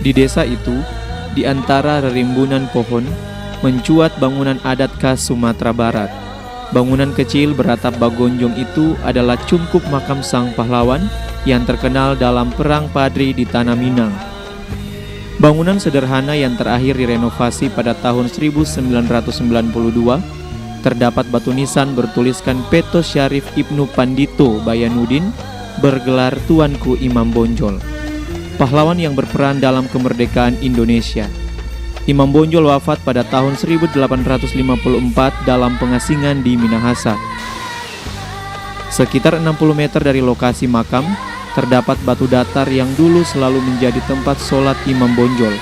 Di desa itu, di antara rerimbunan pohon, mencuat bangunan adat khas Sumatera Barat. Bangunan kecil beratap bagonjong itu adalah cungkup makam sang pahlawan yang terkenal dalam Perang Padri di Tanah Minang. Bangunan sederhana yang terakhir direnovasi pada tahun 1992, terdapat batu nisan bertuliskan Peto Syarif Ibnu Pandito Bayanuddin bergelar Tuanku Imam Bonjol, pahlawan yang berperan dalam kemerdekaan Indonesia. Imam Bonjol wafat pada tahun 1854 dalam pengasingan di Minahasa. Sekitar 60 meter dari lokasi makam, terdapat batu datar yang dulu selalu menjadi tempat sholat Imam Bonjol.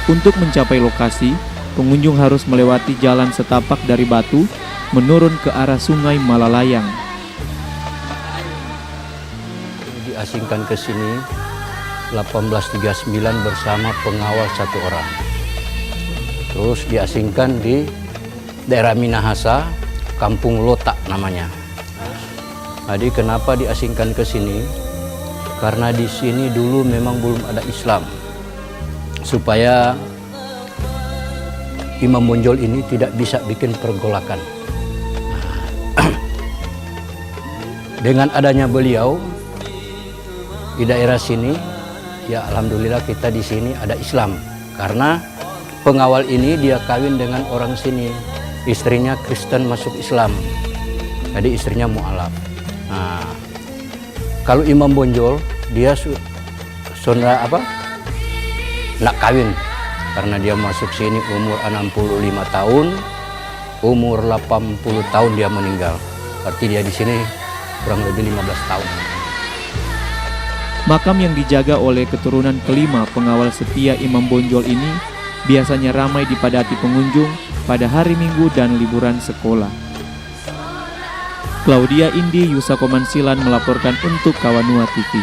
Untuk mencapai lokasi, pengunjung harus melewati jalan setapak dari batu menurun ke arah sungai Malalayang. Diasingkan ke sini 1839 bersama pengawal satu orang. Terus diasingkan di daerah Minahasa, Kampung Lotak namanya. Jadi kenapa diasingkan ke sini? Karena di sini dulu memang belum ada Islam. Supaya Imam Bonjol ini tidak bisa bikin pergolakan. Dengan adanya beliau di daerah sini, ya alhamdulillah kita di sini ada Islam. Karena pengawal ini dia kawin dengan orang sini, istrinya Kristen masuk Islam, jadi istrinya mualaf. Nah, kalau Imam Bonjol dia saudara nak kawin, karena dia masuk sini umur 65 tahun, umur 80 tahun dia meninggal. Berarti dia di sini kurang lebih 15 tahun. Makam yang dijaga oleh keturunan kelima pengawal setia Imam Bonjol ini biasanya ramai dipadati pengunjung pada hari Minggu dan liburan sekolah. Claudia Indi Yusakomansilan melaporkan untuk Kawanua TV.